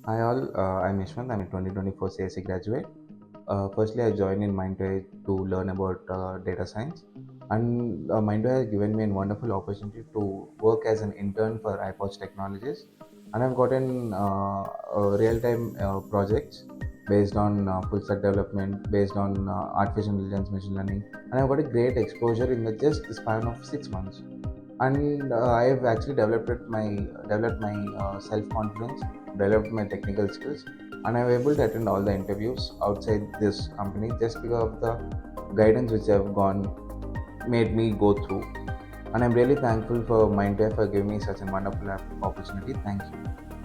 Hi all, I'm Yeswanth. I'm a 2024 CSE graduate. Firstly, I joined in Mindway to learn about data science, and Mindway has given me a wonderful opportunity to work as an intern for iPods Technologies, and I've gotten real-time projects based on full stack development, based on artificial intelligence, machine learning, and I've got a great exposure in the just the span of 6 months. And I've actually developed my self confidence, developed my technical skills, and I'm able to attend all the interviews outside this company just because of the guidance which I've gone made me go through. And I'm really thankful for Mindware for giving me such a wonderful opportunity. Thank you.